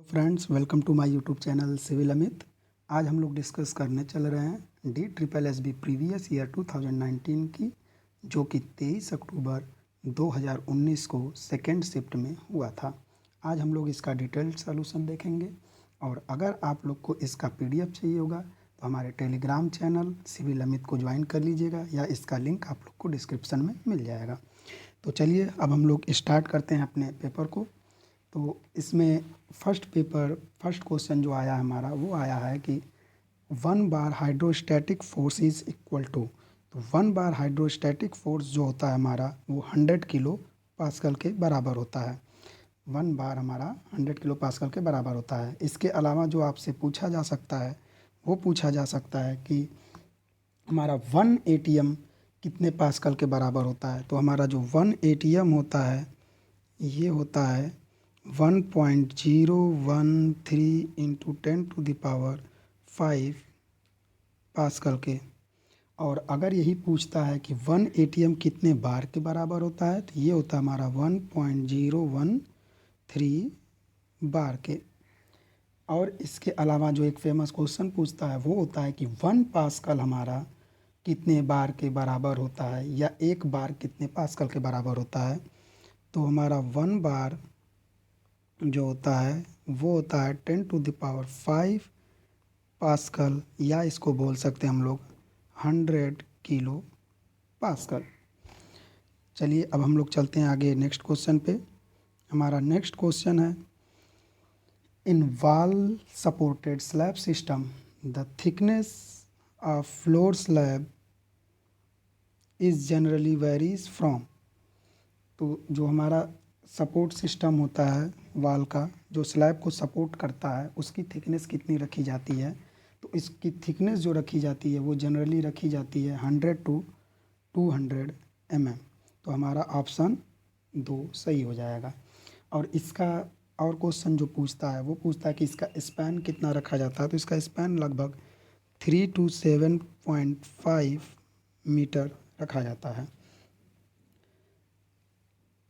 Friends, welcome to my YouTube channel civil Amit. आज हम लोग डिस्कस करने चल रहे हैं DSSB प्रीवियस ईयर 2019 की, जो कि 23 अक्टूबर 2019 को सेकेंड शिफ्ट में हुआ था। आज हम लोग इसका डिटेल्ड सॉल्यूशन देखेंगे और अगर आप लोग को इसका PDF चाहिए होगा तो हमारे टेलीग्राम चैनल सिविल अमित को ज्वाइन कर लीजिएगा या इसका लिंक आप लोग को डिस्क्रिप्शन में मिल जाएगा। तो चलिए अब हम लोग स्टार्ट करते हैं अपने पेपर को। तो इसमें फर्स्ट क्वेश्चन जो आया हमारा वो आया है कि 1 bar hydrostatic force is equal to. तो 1 बार हाइड्रोस्टैटिक फोर्स जो होता है हमारा वो 100 किलो पास्कल के बराबर होता है। 1 बार हमारा 100 किलो पास्कल के बराबर होता है। इसके अलावा जो आपसे पूछा जा सकता है वो पूछा जा सकता है कि हमारा 1 ATM कितने पास्कल के बराबर होता है। तो हमारा जो 1 ATM होता है ये होता है 1.013 इंटू 10⁵ पास्कल के। और अगर यही पूछता है कि 1 ATM कितने बार के बराबर होता है तो ये होता है हमारा 1.013 बार के। और इसके अलावा जो एक फेमस क्वेश्चन पूछता है वो होता है कि 1 पास्कल हमारा कितने बार के बराबर होता है या एक बार कितने पास्कल के बराबर होता है। तो हमारा 1 बार जो होता है वो होता है 10⁵ पास्कल, या इसको बोल सकते हैं हम लोग 100 किलो पास्कल। चलिए अब हम लोग चलते हैं आगे नेक्स्ट क्वेश्चन पे। हमारा नेक्स्ट क्वेश्चन है, in wall supported slab system the thickness of floor slab is generally varies from. तो जो हमारा सपोर्ट सिस्टम होता है वाल का, जो स्लैब को सपोर्ट करता है, उसकी थिकनेस कितनी रखी जाती है। तो इसकी थिकनेस जो रखी जाती है वो जनरली रखी जाती है 100 to 200 mm। तो हमारा ऑप्शन 2 सही हो जाएगा। और इसका और क्वेश्चन जो पूछता है वो पूछता है कि इसका स्पैन कितना रखा जाता है। तो इसका स्पैन लगभग 3 to 7.5 मीटर रखा जाता है।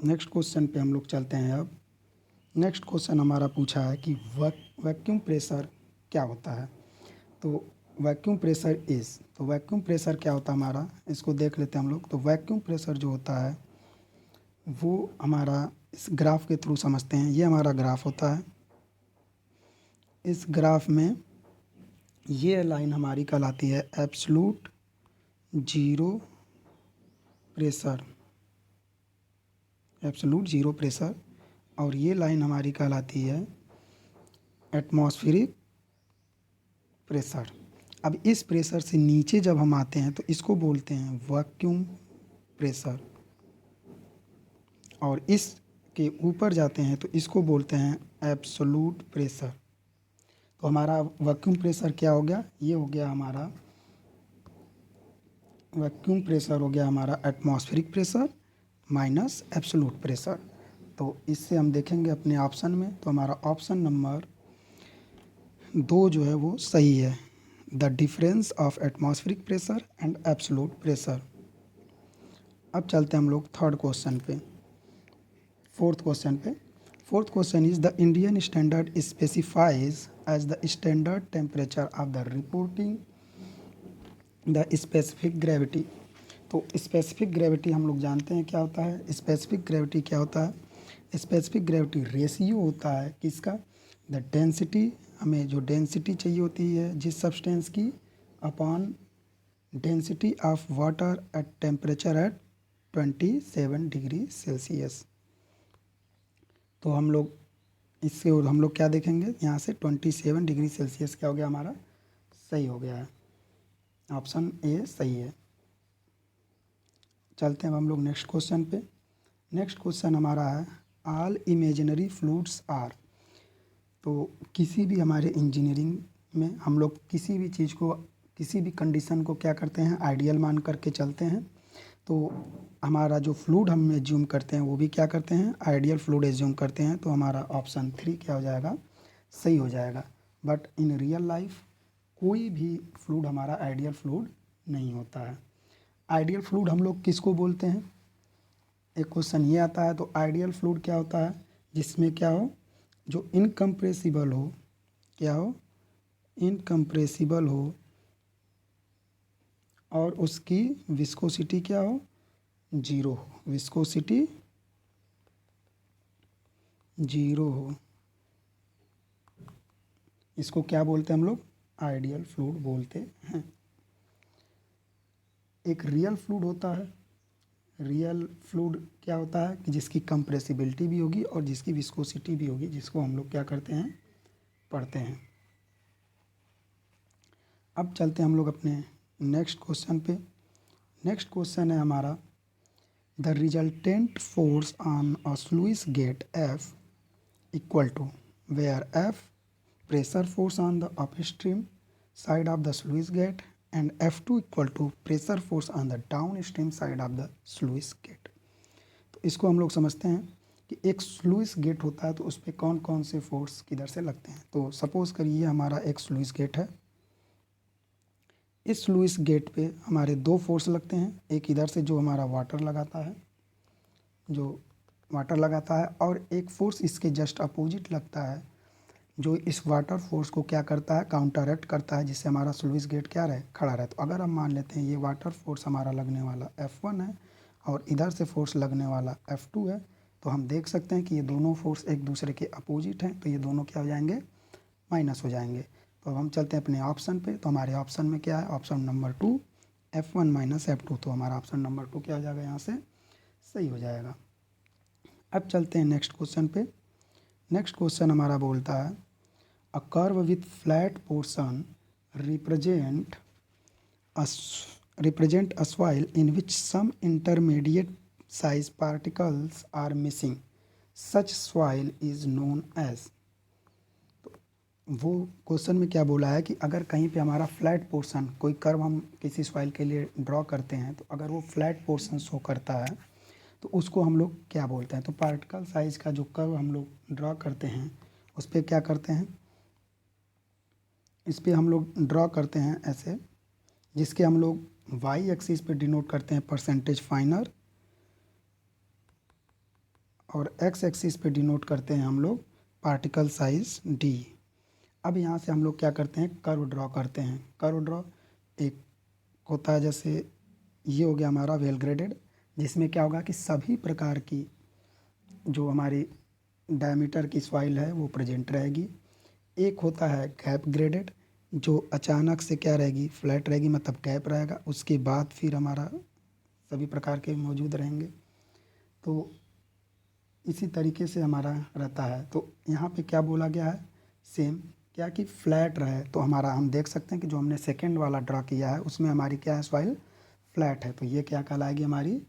नेक्स्ट क्वेश्चन पे हम लोग चलते हैं। अब नेक्स्ट क्वेश्चन हमारा पूछा है कि वैक्यूम प्रेशर क्या होता है। तो वैक्यूम प्रेशर तो वैक्यूम प्रेशर क्या होता है हमारा, इसको देख लेते हैं हम लोग। तो वैक्यूम प्रेशर जो होता है वो हमारा इस ग्राफ के थ्रू समझते हैं। ये हमारा ग्राफ होता है। इस ग्राफ में ये लाइन हमारी कहलाती है absolute zero pressure, absolute zero pressure. और ये लाइन हमारी कहलाती है एटमॉस्फेरिक प्रेशर। अब इस प्रेशर से नीचे जब हम आते हैं तो इसको बोलते हैं वैक्यूम प्रेशर, और इसके ऊपर जाते हैं तो इसको बोलते हैं एब्सोल्यूट प्रेशर। तो हमारा वैक्यूम प्रेशर क्या हो गया, ये हो गया हमारा वैक्यूम प्रेशर हो गया हमारा atmospheric pressure minus absolute pressure. तो इससे हम देखेंगे अपने ऑप्शन में, तो हमारा ऑप्शन नंबर 2 जो है वो सही है, the difference of atmospheric pressure and absolute pressure. अब चलते हैं हम लोग थर्ड क्वेश्चन पे, fourth question is the Indian standard specifies as the standard temperature of the reporting the specific gravity. तो स्पेसिफिक ग्रेविटी हम लोग जानते हैं क्या होता है। स्पेसिफिक ग्रेविटी क्या होता है, स्पेसिफिक ग्रेविटी रेशियो होता है किसका, द डेंसिटी, हमें जो डेंसिटी चाहिए होती है जिस सब्सटेंस की, upon density of water at temperature at 27 degree Celsius. तो हम लोग इससे और हम लोग क्या देखेंगे, यहाँ से 27 डिग्री सेल्सियस क्या हो गया हमारा, सही हो गया है, ऑप्शन ए सही है। चलते हैं हम लोग नेक्स्ट क्वेश्चन पे। नेक्स्ट क्वेश्चन हमारा है, ऑल इमेजिनरी फ्लूइड्स आर। तो किसी भी हमारे इंजीनियरिंग में हम लोग किसी भी चीज़ को, किसी भी कंडीशन को क्या करते हैं, आइडियल मान करके चलते हैं। तो हमारा जो फ्लूइड हम एज्यूम करते हैं वो भी क्या करते हैं, आइडियल फ्लूइड एज्यूम करते हैं। तो हमारा ऑप्शन 3 क्या हो जाएगा, सही हो जाएगा। बट इन रियल लाइफ कोई भी फ्लूइड हमारा आइडियल फ्लूइड नहीं होता है। आइडियल फ्लूइड हम लोग किसको बोलते हैं, एक क्वेश्चन ये आता है। तो आइडियल फ्लूइड क्या होता है, जिसमें क्या हो, जो इनकम्प्रेसिबल हो, क्या हो, इनकम्प्रेसिबल हो, और उसकी विस्कोसिटी क्या हो, जीरो हो, विस्कोसिटी जीरो हो, इसको क्या बोलते हैं हम लोग, आइडियल फ्लूइड बोलते हैं। एक रियल फ्लूइड होता है, रियल फ्लूइड क्या होता है कि जिसकी कंप्रेसिबिलिटी भी होगी और जिसकी विस्कोसिटी भी होगी, जिसको हम लोग क्या करते हैं, पढ़ते हैं। अब चलते हैं हम लोग अपने नेक्स्ट क्वेश्चन पे। नेक्स्ट क्वेश्चन है हमारा, the resultant force on a sluice gate F equal to, where F pressure force on the upstream side of the sluice gate and F2 equal to pressure force on the downstream side of the sluice gate। तो इसको हम लोग समझते हैं कि एक sluice gate होता है तो उस पर कौन कौन से फोर्स किधर से लगते हैं। तो सपोज़ करिए हमारा एक स्लुइस गेट है, इस स्लुइस गेट पे हमारे दो फोर्स लगते हैं, एक इधर से जो हमारा वाटर लगाता है, जो वाटर लगाता है, और एक फोर्स इसके जस्ट अपोजिट लगता है जो इस वाटर फोर्स को क्या करता है, काउंटरएक्ट करता है, जिससे हमारा स्लुइस गेट क्या रहे, खड़ा रहे। तो अगर हम मान लेते हैं ये वाटर फोर्स हमारा लगने वाला F1 है और इधर से फोर्स लगने वाला F2 है, तो हम देख सकते हैं कि ये दोनों फोर्स एक दूसरे के अपोजिट हैं, तो ये दोनों क्या हो जाएंगे, माइनस हो जाएंगे। तो अब हम चलते हैं अपने ऑप्शन पे। तो हमारे ऑप्शन में क्या है, option number 2 F1 minus F2। तो हमारा ऑप्शन नंबर 2 क्या हो जाएगा, यहाँ से सही हो जाएगा। अब चलते हैं नेक्स्ट क्वेश्चन पे। नेक्स्ट क्वेश्चन हमारा बोलता है, a curve with flat portion represent represent a soil in which some intermediate size particles are missing. Such soil is known as। वो क्वेश्चन में क्या बोला है कि अगर कहीं पे हमारा फ्लैट पोर्शन, कोई कर्व हम किसी सॉइल के लिए ड्रॉ करते हैं, तो अगर वो फ्लैट पोर्शन शो करता है तो उसको हम लोग क्या बोलते हैं। तो पार्टिकल साइज का जो कर्व हम लोग ड्रॉ करते हैं उस पर क्या करते हैं, इस पे हम लोग ड्रॉ करते हैं ऐसे, जिसके हम लोग वाई एक्सिस पे डिनोट करते हैं परसेंटेज फाइनर, और एक्स एक्सिस पे डिनोट करते हैं हम लोग पार्टिकल साइज डी। अब यहाँ से हम लोग क्या करते हैं, कर्व ड्रॉ करते हैं। कर्व ड्रॉ एक होता है, जैसे ये हो गया हमारा वेल ग्रेडेड, जिसमें क्या होगा कि सभी प्रकार की जो हमारी डायमीटर की सॉइल है वो प्रेजेंट रहेगी। एक होता है गैप ग्रेडेड, जो अचानक से क्या रहेगी, फ्लैट रहेगी, मतलब गैप रहेगा, उसके बाद फिर हमारा सभी प्रकार के मौजूद रहेंगे। तो इसी तरीके से हमारा रहता है। तो यहाँ पे क्या बोला गया है, सेम क्या कि फ्लैट रहे। तो हमारा हम देख सकते हैं कि जो हमने सेकंड वाला ड्रा किया है उसमें हमारी क्या है, सॉइल फ्लैट है, तो ये क्या कहलाएगी, हमारी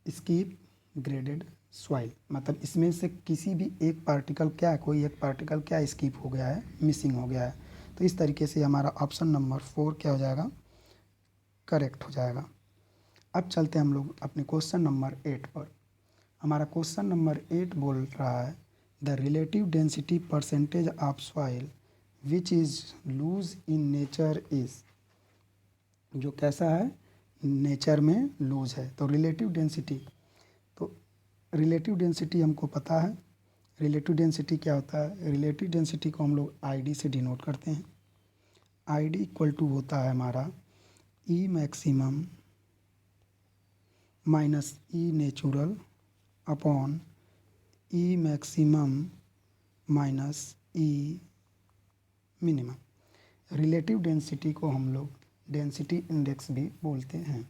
स्कीप ग्रेडेड सॉइल। मतलब इसमें से किसी भी एक पार्टिकल क्या है, कोई एक पार्टिकल क्या स्कीप हो गया है, मिसिंग हो गया है। तो इस तरीके से हमारा ऑप्शन नंबर 4 क्या हो जाएगा, करेक्ट हो जाएगा। अब चलते हैं हम लोग अपने क्वेश्चन नंबर 8 पर। हमारा क्वेश्चन नंबर 8 बोल रहा है, the relative density percentage of soil which is loose in nature is. जो कैसा है, नेचर में लूज है। तो रिलेटिव डेंसिटी, तो रिलेटिव डेंसिटी हमको पता है। रिलेटिव डेंसिटी क्या होता है, रिलेटिव डेंसिटी को हम लोग आई से डिनोट करते हैं। आई डी इक्वल टू होता है हमारा e maximum minus e natural upon e maximum minus e minimum. Relative density को हम लोग डेंसिटी इंडेक्स भी बोलते हैं।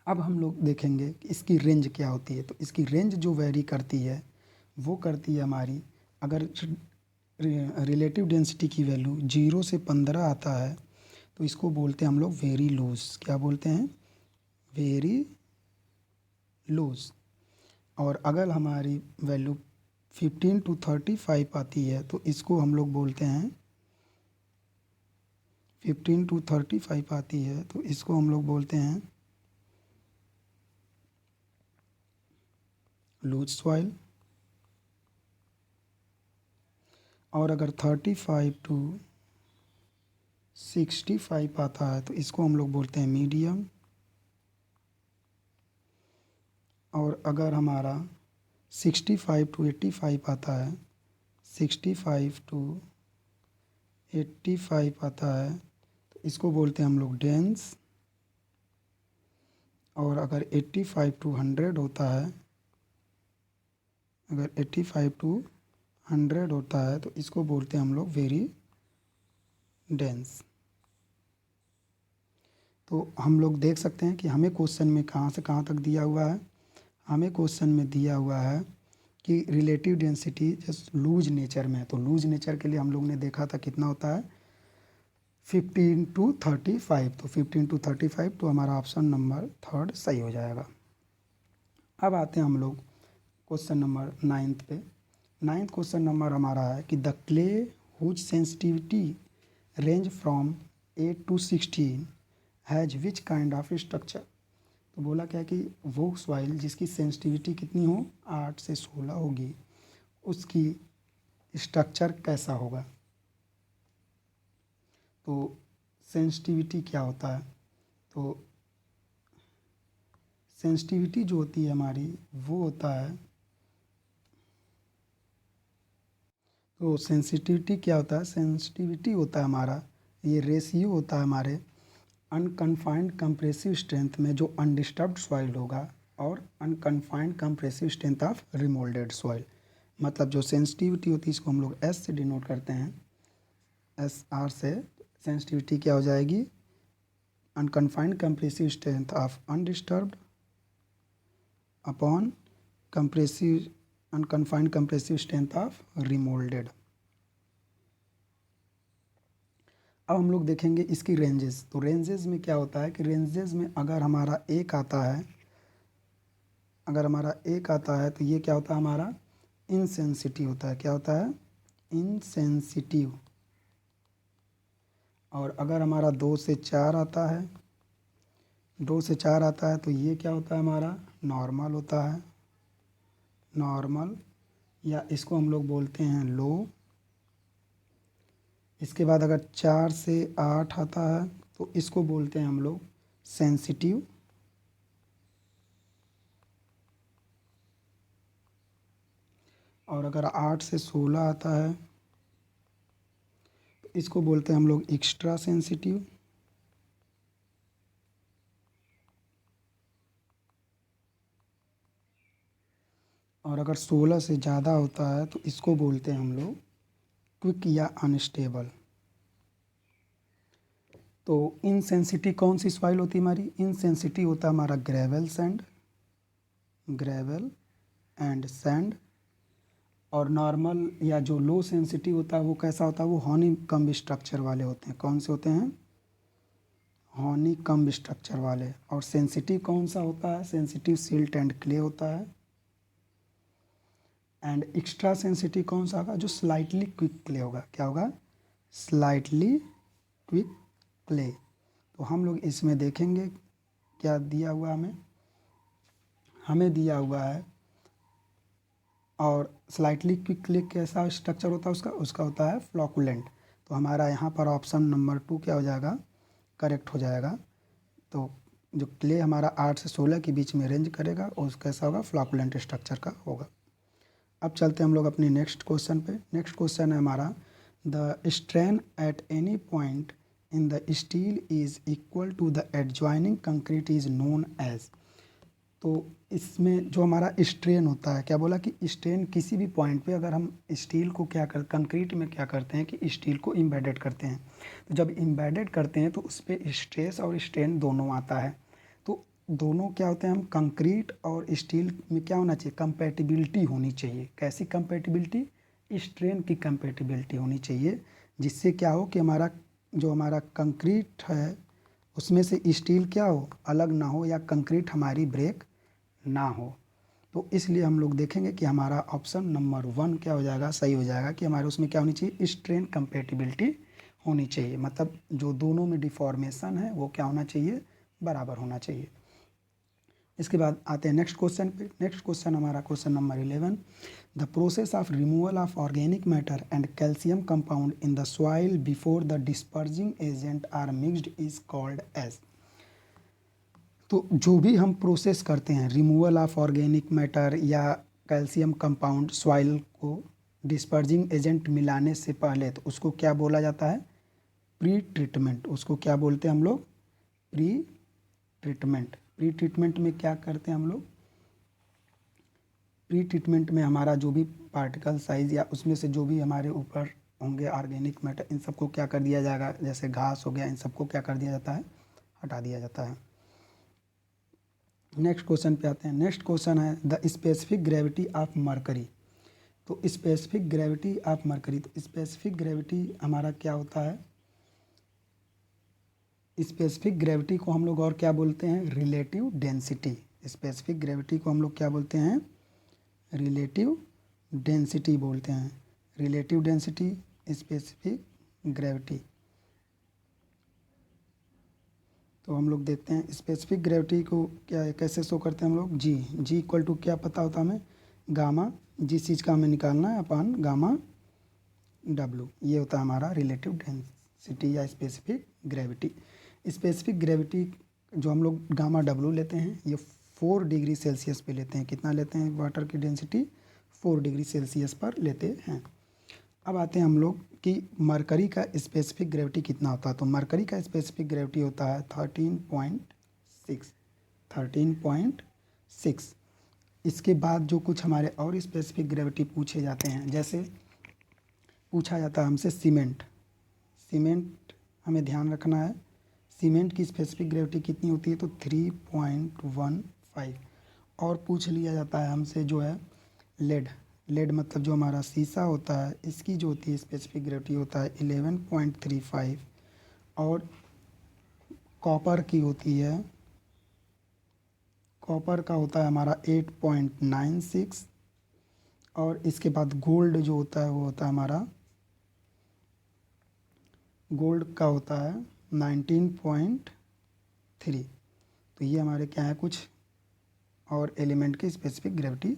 अब हम लोग देखेंगे कि इसकी रेंज क्या होती है। तो इसकी रेंज जो वेरी करती है वो करती है हमारी, अगर रिलेटिव डेंसिटी की वैल्यू 0 से 15 आता है तो इसको बोलते हैं हम लोग वेरी लूज। क्या बोलते हैं, वेरी लूज। और अगर हमारी वैल्यू 15 to 35 आती है तो इसको हम लोग बोलते हैं, 15 to 35 आती है तो इसको हम लोग बोलते हैं लूज सॉइल। और अगर 35 to 65 आता है तो इसको हम लोग बोलते हैं मीडियम। और अगर हमारा 65 to 85 आता है 65 टू 85 आता है तो इसको बोलते हैं हम लोग डेंस। और अगर 85 टू 100 होता है, अगर 85 टू 100 होता है तो इसको बोलते हैं हम लोग वेरी डेंस। तो हम लोग देख सकते हैं कि हमें क्वेश्चन में कहाँ से कहाँ तक दिया हुआ है। हमें क्वेश्चन में दिया हुआ है कि relative density just lose nature में है, तो लूज नेचर के लिए हम लोग ने देखा था कितना होता है 15 टू 35, तो 15 टू 35, तो हमारा ऑप्शन नंबर 3 सही हो जाएगा। अब आते हैं हम लोग क्वेश्चन नंबर 9 पे। 9 क्वेश्चन नंबर हमारा है कि the clay whose sensitivity range from 8 to 16 has which kind of structure. तो बोला क्या है कि वो सॉइल जिसकी सेंसिटिविटी कितनी हो 8 से 16 होगी, उसकी स्ट्रक्चर कैसा होगा। तो सेंसिटिविटी क्या होता है, तो सेंसिटिविटी जो होती है हमारी वो होता है, तो सेंसिटिविटी क्या होता है, सेंसिटिविटी होता है हमारा ये रेशियो होता है हमारे अनकन्फाइंड कंप्रेसिव स्ट्रेंथ में जो अनडिस्टर्ब्ड सॉइल होगा और unconfined compressive strength of remoulded soil. मतलब जो सेंसिटिविटी होती है इसको हम लोग एस से डिनोट करते हैं, एस आर से। सेंसिटिविटी क्या हो जाएगी, unconfined compressive strength of undisturbed upon compressive unconfined compressive strength of remoulded. अब हम लोग देखेंगे इसकी रेंजेस। तो रेंजेस में क्या होता है कि रेंजेस में अगर हमारा एक आता है, अगर हमारा एक आता है तो ये क्या होता है हमारा इनसेंसिटिव होता है। क्या होता है, इनसेंसिटिव। और अगर हमारा 2 से 4 आता है, 2 से 4 आता है तो ये क्या होता है हमारा नॉर्मल होता है, नॉर्मल, या इसको हम लोग बोलते हैं लो। इसके बाद अगर 4 से 8 आता है तो इसको बोलते हैं हम लोग सेंसिटिव। और अगर 8 से 16 आता है तो इसको बोलते हैं हम लोग एक्स्ट्रा सेंसिटिव। और अगर 16 से ज़्यादा होता है तो इसको बोलते हैं हम लोग क्विक या अनस्टेबल। तो इनसेंसिटिव कौन सी सॉइल होती है हमारी, इनसेंसिटिव होता है हमारा gravel sand, gravel and sand. और नॉर्मल या जो लो सेंसिटिव होता है वो कैसा होता है, वो हॉनी कम स्ट्रक्चर वाले होते हैं। कौन से होते हैं, हॉनी कम स्ट्रक्चर वाले। और सेंसिटिव कौन सा होता है, सेंसिटिव सिल्ट एंड क्ले होता है। एंड एक्स्ट्रा सेंसिटिव कौन सा होगा, जो स्लाइटली क्विक क्ले होगा। क्या होगा, स्लाइटली क्विक क्ले। तो हम लोग इसमें देखेंगे क्या दिया हुआ हमें दिया हुआ है। और स्लाइटली क्विक क्ले कैसा स्ट्रक्चर होता है उसका, उसका होता है फ्लॉकुलेंट। तो हमारा यहाँ पर ऑप्शन नंबर 2 क्या हो जाएगा, करेक्ट हो जाएगा। तो जो क्ले हमारा 8 से 16 के बीच में रेंज करेगा और कैसा होगा, फ्लॉकुलेंट स्ट्रक्चर का होगा। अब चलते हैं हम लोग अपनी नेक्स्ट क्वेश्चन पे। नेक्स्ट क्वेश्चन है हमारा the strain at any point in the steel is equal to the adjoining concrete is known as. तो इसमें जो हमारा स्ट्रेन होता है, क्या बोला कि स्ट्रेन किसी भी पॉइंट पे अगर हम स्टील को क्या कर कंक्रीट में क्या करते हैं कि स्टील को इम्बेडेड करते हैं। तो जब इम्बेडेड करते हैं तो उस पर स्ट्रेस और स्ट्रेन दोनों आता है। तो दोनों क्या होते हैं, हम कंक्रीट और स्टील में क्या होना चाहिए, कंपैटिबिलिटी होनी चाहिए। कैसी कंपैटिबिलिटी, स्ट्रेन की कंपैटिबिलिटी होनी चाहिए, जिससे क्या हो कि हमारा जो हमारा कंक्रीट है उसमें से स्टील क्या हो, अलग ना हो, या कंक्रीट हमारी ब्रेक ना हो। तो इसलिए हम लोग देखेंगे कि हमारा ऑप्शन नंबर 1 क्या हो जाएगा, सही हो जाएगा कि हमारे उसमें क्या होनी चाहिए, स्ट्रेन कंपैटिबिलिटी होनी चाहिए। मतलब जो दोनों में डिफॉर्मेशन है वो क्या होना चाहिए, बराबर होना चाहिए। इसके बाद आते हैं नेक्स्ट क्वेश्चन पे। नेक्स्ट क्वेश्चन हमारा question number 11, the process of removal of organic matter and calcium compound in the soil before the dispersing agent are mixed is called as. तो जो भी हम प्रोसेस करते हैं रिमूवल ऑफ ऑर्गेनिक मैटर या calcium compound soil को dispersing agent मिलाने से पहले, तो उसको क्या बोला जाता है? Pre treatment. उसको क्या बोलते हैं हम लोग? Pre treatment. प्री ट्रीटमेंट में क्या करते हैं हम लोग? प्री ट्रीटमेंट में हमारा जो भी पार्टिकल साइज या उसमें से जो भी हमारे ऊपर होंगे ऑर्गेनिक मैटर, इन सबको क्या कर दिया जाएगा? जैसे घास हो गया, इन सबको क्या कर दिया जाता है? हटा दिया जाता है। नेक्स्ट क्वेश्चन पे आते हैं। नेक्स्ट क्वेश्चन है the specific gravity of mercury. तो स्पेसिफिक ग्रेविटी ऑफ मरकरी, तो स्पेसिफिक ग्रेविटी हमारा क्या होता है? स्पेसिफिक ग्रेविटी को हम लोग और क्या बोलते हैं? Relative density. स्पेसिफिक ग्रेविटी को हम लोग क्या बोलते हैं? रिलेटिव डेंसिटी बोलते हैं। Relative density, specific gravity. तो हम लोग देखते हैं स्पेसिफिक ग्रेविटी को क्या कैसे शो करते हैं हम लोग? जी इक्वल टू क्या पता होता हमें? गामा, जिस चीज़ का हमें निकालना है अपन गामा डब्लू, ये होता है हमारा रिलेटिव डेंसिटी या स्पेसिफिक ग्रेविटी। स्पेसिफिक ग्रेविटी जो हम लोग गामा डब्लू लेते हैं, ये 4 डिग्री सेल्सियस पे लेते हैं। कितना लेते हैं? वाटर की डेंसिटी 4 डिग्री सेल्सियस पर लेते हैं। अब आते हैं हम लोग कि मरकरी का स्पेसिफिक ग्रेविटी कितना होता है। तो मरकरी का स्पेसिफिक ग्रेविटी होता है 13.6। इसके बाद जो कुछ हमारे और स्पेसिफिक ग्रेविटी पूछे जाते हैं, जैसे पूछा जाता है हमसे सीमेंट। सीमेंट हमें ध्यान रखना है, सीमेंट की स्पेसिफिक ग्रेविटी कितनी होती है? तो 3.15। और पूछ लिया जाता है हमसे जो है लेड। लेड मतलब जो हमारा शीशा होता है, इसकी जो होती है स्पेसिफिक ग्रेविटी होता है 11.35। और कॉपर की होती है, कॉपर का होता है हमारा 8.96। और इसके बाद गोल्ड जो होता है वो होता है हमारा, गोल्ड का होता है 19.3। तो ये हमारे क्या है कुछ और एलिमेंट की स्पेसिफिक ग्रेविटी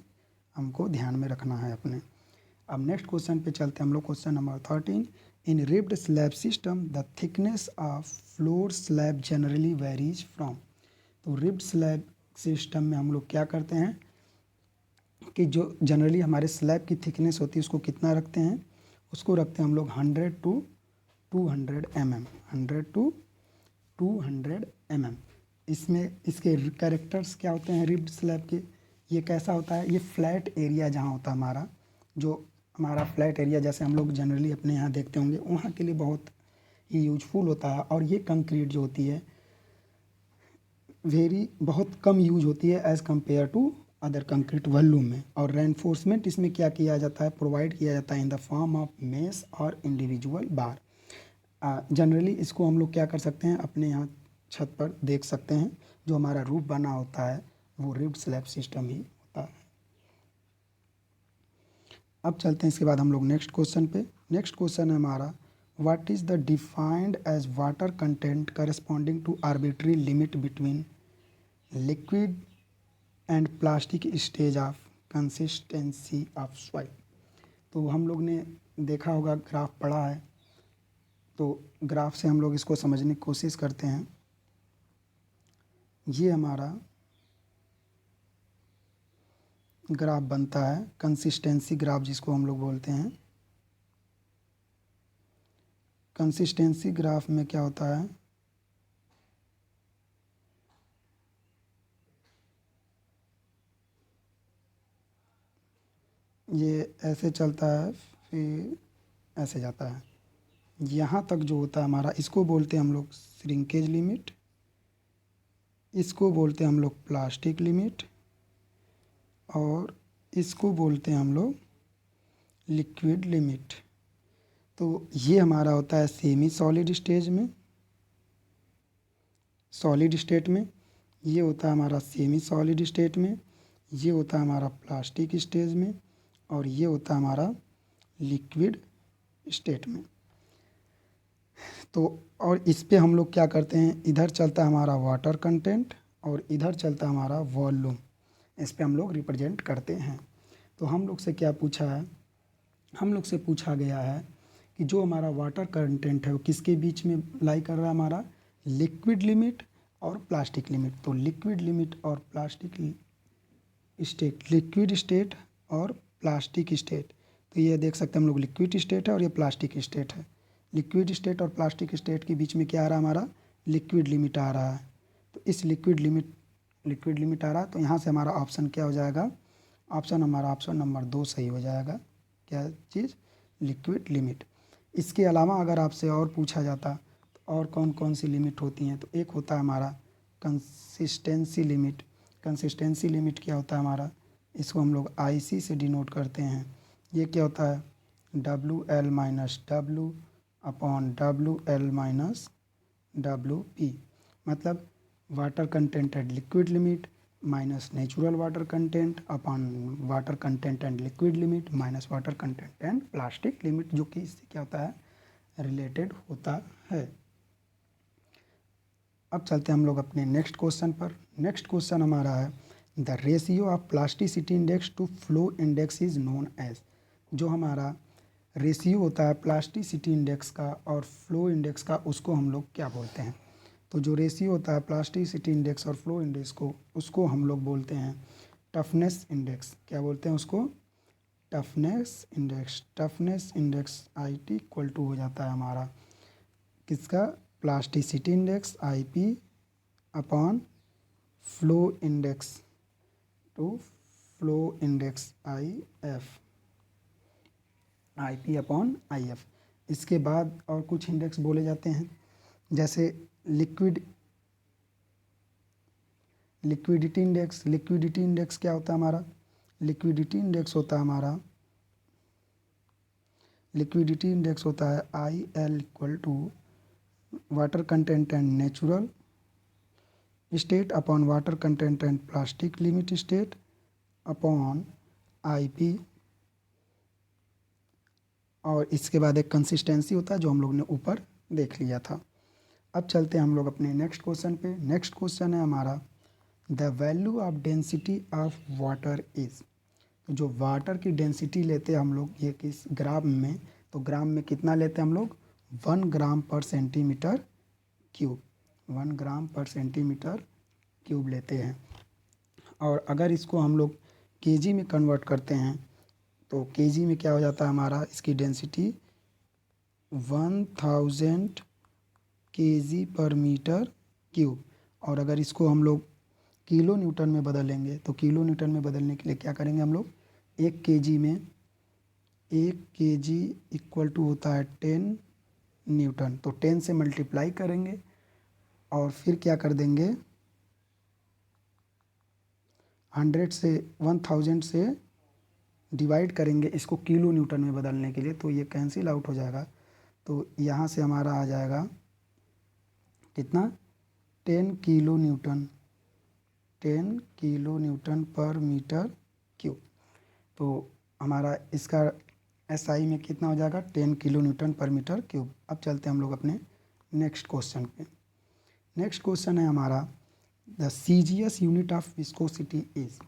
हमको ध्यान में रखना है अपने। अब नेक्स्ट क्वेश्चन पे चलते हैं हम लोग। Question number 13। In ribbed slab system the thickness of floor slab generally varies from. तो रिब्ड स्लैब सिस्टम में हम लोग क्या करते हैं कि जो जनरली हमारे स्लैब की थिकनेस होती है उसको कितना रखते हैं? उसको रखते हैं हम लोग 100 to 200 mm। 100 to 200 mm। इसमें इसके कैरेक्टर्स क्या होते हैं रिब्ड स्लैब के? ये कैसा होता है? ये फ्लैट एरिया जहाँ होता है हमारा, जो हमारा फ्लैट एरिया जैसे हम लोग जनरली अपने यहाँ देखते होंगे, वहाँ के लिए बहुत ही यूजफुल होता है। और ये कंक्रीट जो होती है बहुत कम यूज होती है as compare to other concrete volume में। और रेनफोर्समेंट इसमें क्या किया जाता है? प्रोवाइड किया जाता है in the form of mess और इंडिविजुअल बार। जनरली इसको हम लोग क्या कर सकते हैं? अपने यहाँ छत पर देख सकते हैं, जो हमारा रूफ बना होता है वो रिब्ड स्लैब सिस्टम ही होता है। अब चलते हैं इसके बाद हम लोग नेक्स्ट क्वेश्चन पे। नेक्स्ट क्वेश्चन है हमारा what is the defined as water content corresponding to arbitrary limit between liquid and plastic stage of consistency of soil. तो हम लोग ने देखा होगा, ग्राफ पढ़ा है, तो ग्राफ से हम लोग इसको समझने की कोशिश करते हैं। ये हमारा ग्राफ बनता है कंसिस्टेंसी ग्राफ जिसको हम लोग बोलते हैं। कंसिस्टेंसी ग्राफ में क्या होता है? ये ऐसे चलता है फिर ऐसे जाता है, यहाँ तक जो होता है हमारा, इसको बोलते हैं हम लोग श्रिंकेज लिमिट, इसको बोलते हैं हम लोग प्लास्टिक लिमिट, और इसको बोलते हैं हम लोग लिक्विड लिमिट। तो ये हमारा होता है सेमी सॉलिड स्टेज में, सॉलिड स्टेट में, ये होता है हमारा सेमी सॉलिड स्टेट में, ये होता है हमारा प्लास्टिक स्टेज में, और ये होता है हमारा लिक्विड स्टेट में। तो और इस पे हम लोग क्या करते हैं, इधर चलता है हमारा वाटर कंटेंट और इधर चलता है हमारा वॉल्यूम, इस पे हम लोग रिप्रेजेंट करते हैं। तो हम लोग से क्या पूछा है? हम लोग से पूछा गया है कि जो हमारा वाटर कंटेंट है वो किसके बीच में लाई कर रहा है? हमारा लिक्विड लिमिट और प्लास्टिक लिमिट। तो लिक्विड लिमिट और प्लास्टिक स्टेट, लिक्विड स्टेट और प्लास्टिक स्टेट, तो ये देख सकते हैं हम लोग लिक्विड स्टेट है और ये प्लास्टिक स्टेट है। लिक्विड स्टेट और प्लास्टिक स्टेट के बीच में क्या आ रहा है हमारा, लिक्विड लिमिट आ रहा है। तो इस लिक्विड लिमिट आ रहा है, तो यहाँ से हमारा ऑप्शन क्या हो जाएगा, ऑप्शन नंबर 2 सही हो जाएगा। क्या चीज़, लिक्विड लिमिट। इसके अलावा अगर आपसे और पूछा जाता तो और कौन कौन सी लिमिट होती हैं, तो एक होता है हमारा कंसिस्टेंसी लिमिट। कंसिस्टेंसी लिमिट क्या होता है हमारा, इसको हम लोग IC से डिनोट करते हैं। ये क्या होता है, WL minus W upon WL minus WP, मतलब water content and liquid limit minus natural water content upon water content and liquid limit minus water content and plastic limit, जो कि इससे क्या होता है, रिलेटेड होता है। अब चलते हैं हम लोग अपने नेक्स्ट क्वेश्चन पर। नेक्स्ट क्वेश्चन हमारा है the ratio of plasticity index to flow index is known as. जो हमारा रेशियो होता है प्लास्टिसिटी इंडेक्स का और फ्लो इंडेक्स का, उसको हम लोग क्या बोलते हैं। तो जो रेशियो होता है प्लास्टिसिटी इंडेक्स और फ्लो इंडेक्स को, उसको हम लोग बोलते हैं टफनेस इंडेक्स। क्या बोलते हैं उसको, toughness index. Toughness index IT equal to हो जाता है हमारा किसका, plasticity index IP upon flow index to flow index IP upon IF। इसके बाद और कुछ इंडेक्स बोले जाते हैं, जैसे लिक्विडिटी इंडेक्स। लिक्विडिटी इंडेक्स क्या होता है हमारा, लिक्विडिटी इंडेक्स होता है हमारा, लिक्विडिटी इंडेक्स होता है IL equal to water content and natural state upon water content and plastic limit state upon IP। और इसके बाद एक कंसिस्टेंसी होता है जो हम लोग ने ऊपर देख लिया था। अब चलते हैं हम लोग अपने नेक्स्ट क्वेश्चन पे। नेक्स्ट क्वेश्चन है हमारा the value of density of water is. तो जो वाटर की डेंसिटी लेते हैं हम लोग, ये किस ग्राम में, तो ग्राम में कितना लेते हैं हम लोग, 1 ग्राम पर सेंटीमीटर क्यूब। 1 ग्राम पर सेंटीमीटर क्यूब लेते हैं। और अगर इसको हम लोग केजी में कन्वर्ट करते हैं, तो केजी में क्या हो जाता है हमारा, इसकी डेंसिटी 1000 केजी पर मीटर क्यूब। और अगर इसको हम लोग किलो न्यूटन में बदलेंगे, तो किलो न्यूटन में बदलने के लिए क्या करेंगे हम लोग, 1 केजी इक्वल टू होता है 10 न्यूटन। तो 10 से मल्टीप्लाई करेंगे और फिर क्या कर देंगे, 1000 से डिवाइड करेंगे इसको किलो न्यूटन में बदलने के लिए, तो ये कैंसिल आउट हो जाएगा। तो यहाँ से हमारा आ जाएगा कितना, 10 किलो न्यूटन, 10 किलो न्यूटन पर मीटर क्यूब। तो हमारा इसका SI में कितना हो जाएगा, 10 किलो न्यूटन पर मीटर क्यूब। अब चलते हैं हम लोग अपने नेक्स्ट क्वेश्चन पे। नेक्स्ट क्वेश्चन है हमारा the CGS unit of viscosity is.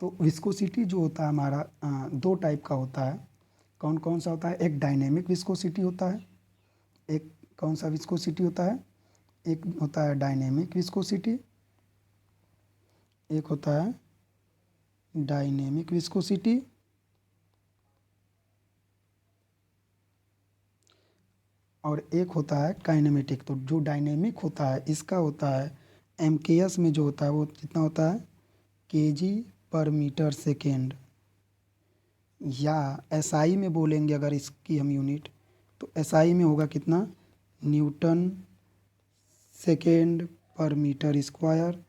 तो विस्कोसिटी जो होता है हमारा 2 टाइप का होता है। कौन कौन सा होता है, एक डायनेमिक विस्कोसिटी होता है, एक कौन सा विस्कोसिटी होता है, एक होता है डायनेमिक विस्कोसिटी, एक होता है डायनेमिक विस्कोसिटी और एक होता है काइनेमेटिक। तो जो डायनेमिक होता है इसका होता है MKS में जो होता है वो कितना होता है, केजी पर मीटर सेकेंड, या SI में बोलेंगे अगर इसकी हम यूनिट, तो SI में होगा कितना, न्यूटन सेकेंड पर मीटर स्क्वायर,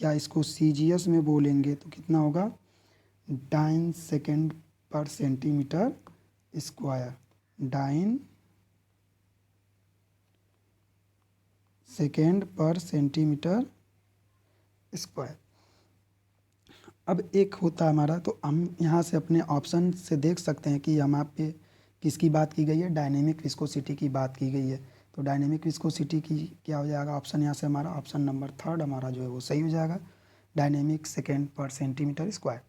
या इसको CGS में बोलेंगे तो कितना होगा, डाइन सेकेंड पर सेंटीमीटर स्क्वायर, डाइन सेकेंड पर सेंटीमीटर स्क्वायर। अब एक होता है हमारा, तो हम यहाँ से अपने ऑप्शन से देख सकते हैं कि यहाँ पे किसकी बात की गई है, डायनेमिक विस्कोसिटी की बात की गई है। तो डायनेमिक विस्कोसिटी की क्या हो जाएगा ऑप्शन, यहाँ से हमारा ऑप्शन नंबर 3 हमारा जो है वो सही हो जाएगा, डायनेमिक सेकेंड पर सेंटीमीटर स्क्वायर।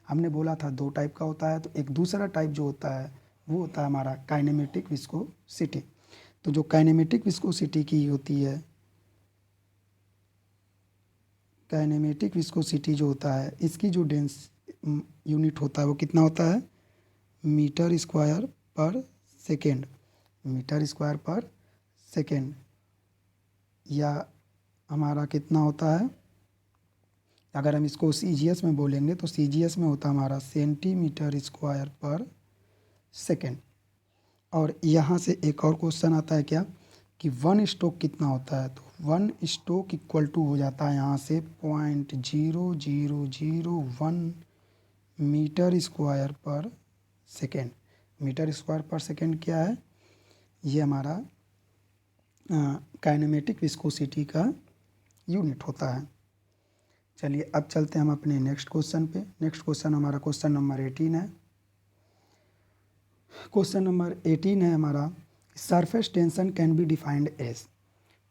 हमने बोला था 2 टाइप का होता है, तो एक दूसरा टाइप जो होता है वो होता है हमारा काइनेमेटिक विस्कोसिटी। तो जो काइनेमेटिक विस्कोसिटी की होती है, काइनेमेटिक विस्कोसिटी जो होता है इसकी जो डेंस यूनिट होता है वो कितना होता है, मीटर स्क्वायर पर सेकेंड, मीटर स्क्वायर पर सेकेंड, या हमारा कितना होता है, अगर हम इसको सीजीएस में बोलेंगे तो सीजीएस में होता है हमारा सेंटीमीटर स्क्वायर पर सेकेंड। और यहाँ से एक और क्वेश्चन आता है क्या कि वन स्ट्रोक कितना होता है, तो वन स्ट्रोक इक्वल टू हो जाता है यहाँ से 0.0001 मीटर स्क्वायर पर सेकेंड। मीटर स्क्वायर पर सेकेंड क्या है, ये हमारा काइनेमेटिक विस्कोसिटी का यूनिट होता है। चलिए अब चलते हैं हम अपने नेक्स्ट क्वेश्चन पे। नेक्स्ट क्वेश्चन हमारा क्वेश्चन नंबर 18 है। क्वेश्चन नंबर 18 है हमारा, surface tension can be defined as.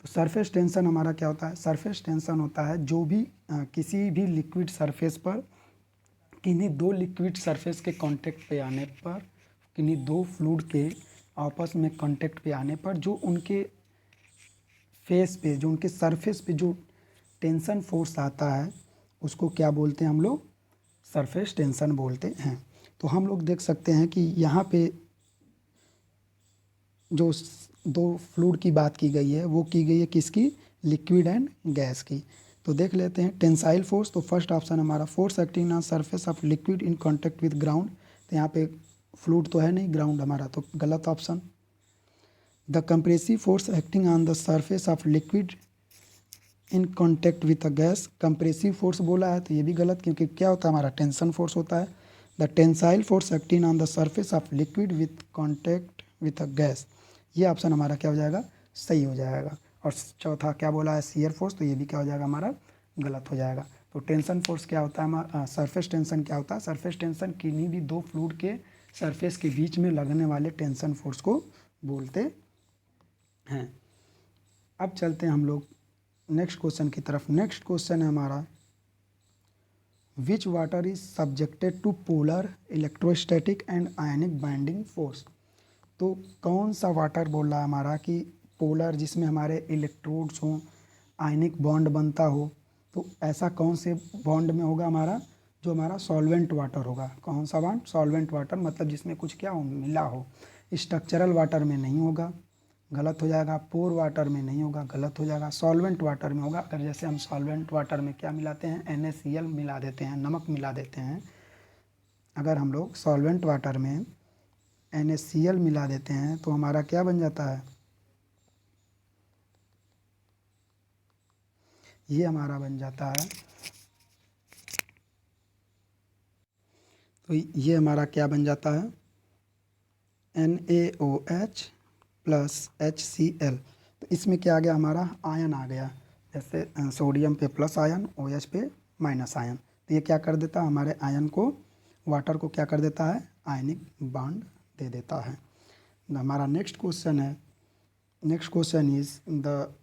तो सरफेस टेंशन हमारा क्या होता है, सरफेस टेंशन होता है जो भी किसी भी लिक्विड सरफेस पर, किन्हीं दो लिक्विड सरफेस के कांटेक्ट पे आने पर, किन्हीं दो फ्लूइड के आपस में कांटेक्ट पे आने पर जो उनके फेस पे, जो उनके सरफेस पे जो टेंशन फोर्स आता है उसको क्या बोलते हैं हम लोग, सरफेस टेंशन बोलते हैं। तो हम लोग देख सकते हैं कि यहाँ पे जो दो फ्लूइड की बात की गई है वो की गई है किसकी, लिक्विड एंड गैस की। तो देख लेते हैं टेंसाइल फोर्स। तो फर्स्ट ऑप्शन हमारा force acting on surface of liquid in contact with ground. तो यहाँ पे फ्लूइड तो है नहीं, ग्राउंड हमारा, तो गलत option. The compressive force acting on the surface of liquid in contact with a gas, compressive force बोला है तो ये भी गलत, क्योंकि क्या होता है हमारा टेंशन फोर्स होता है। The tensile force acting on the surface of liquid with contact with a gas, ये ऑप्शन हमारा क्या हो जाएगा, सही हो जाएगा। और चौथा क्या बोला है, शियर फोर्स, तो ये भी क्या हो जाएगा हमारा, गलत हो जाएगा। तो टेंशन फोर्स क्या होता है हमारा, सरफेस टेंशन क्या होता है, सरफेस टेंशन किन्हीं भी दो फ्लूइड के सरफेस के बीच में लगने वाले टेंशन फोर्स को बोलते हैं। अब चलते हैं हम लोग नेक्स्ट क्वेश्चन की तरफ। नेक्स्ट क्वेश्चन है हमारा, which water is subjected to polar electrostatic and ionic binding force. तो कौन सा वाटर बोल रहा है हमारा कि पोलर, जिसमें हमारे इलेक्ट्रोड्स हों, आयनिक बॉन्ड बनता हो, तो ऐसा कौन से बॉन्ड में होगा हमारा, जो हमारा सॉल्वेंट वाटर होगा। कौन सा बॉन्ड, सॉल्वेंट वाटर, मतलब जिसमें कुछ क्या हो, मिला हो। स्ट्रक्चरल वाटर में नहीं होगा, गलत हो जाएगा। पोर वाटर में नहीं होगा, गलत हो जाएगा। सॉल्वेंट वाटर में होगा। अगर जैसे हम सॉल्वेंट वाटर में क्या मिलाते हैं, NaCl मिला देते हैं, नमक मिला देते हैं। अगर हम लोग सॉल्वेंट वाटर में NaCl मिला देते हैं तो हमारा क्या बन जाता है, ये हमारा बन जाता है, तो ये हमारा क्या बन जाता है, NaOH प्लस HCl। तो इसमें क्या आ गया हमारा, आयन आ गया। जैसे सोडियम पे प्लस आयन, OH पे माइनस आयन। तो ये क्या कर देता है, हमारे आयन को, वाटर को क्या कर देता है, आयनिक बॉन्ड दे देता है। हमारा नेक्स्ट क्वेश्चन है, next question is the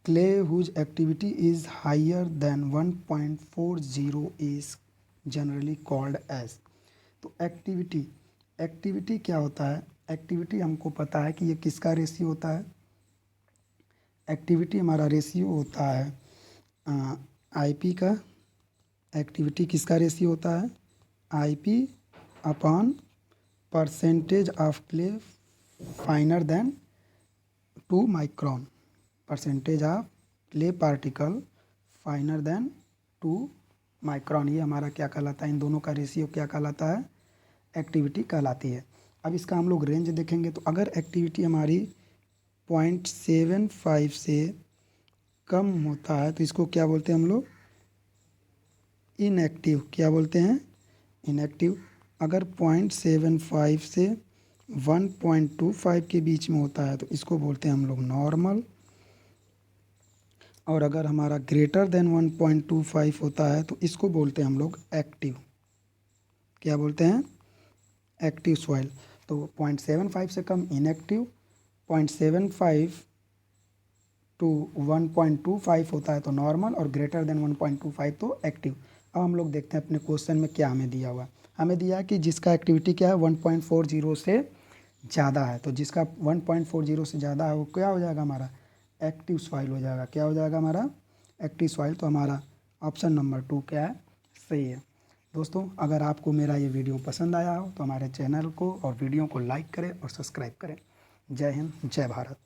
clay whose activity is higher than 1.40 is generally called as. तो एक्टिविटी, एक्टिविटी क्या होता है, एक्टिविटी हमको पता है कि ये किसका रेशियो होता है, एक्टिविटी हमारा रेशियो होता है आईपी का। एक्टिविटी किसका रेशियो होता है, IP upon percentage of clay finer than 2 micron, percentage of clay particle finer than 2 micron. ये हमारा क्या कहलाता है, इन दोनों का रेशियो क्या कहलाता है, एक्टिविटी कहलाती है। अब इसका हम लोग रेंज देखेंगे तो अगर एक्टिविटी हमारी 0.75 से कम होता है तो इसको क्या बोलते हैं हम लोग, इनएक्टिव। क्या बोलते हैं, इनएक्टिव। अगर 0.75 से 1.25 के बीच में होता है तो इसको बोलते हैं हम लोग नॉर्मल। और अगर हमारा ग्रेटर देन 1.25 होता है तो इसको बोलते हैं हम लोग एक्टिव। क्या बोलते हैं, एक्टिव सॉइल। तो 0.75 से कम इनएक्टिव, 0.75 टू 1.25 होता है तो नॉर्मल, और ग्रेटर देन 1.25 तो एक्टिव। अब हम लोग देखते हैं अपने क्वेश्चन में क्या हमें दिया हुआ है। हमें दिया है कि जिसका एक्टिविटी क्या है, 1.40 से ज़्यादा है। तो जिसका 1.40 से ज़्यादा है वो क्या हो जाएगा हमारा, एक्टिव सॉइल हो जाएगा। क्या हो जाएगा हमारा, एक्टिव सॉइल। तो हमारा ऑप्शन नंबर 2 क्या है, सही है। दोस्तों, अगर आपको मेरा ये वीडियो पसंद आया हो तो हमारे चैनल को और वीडियो को लाइक करें और सब्सक्राइब करें। जय हिंद, जय भारत।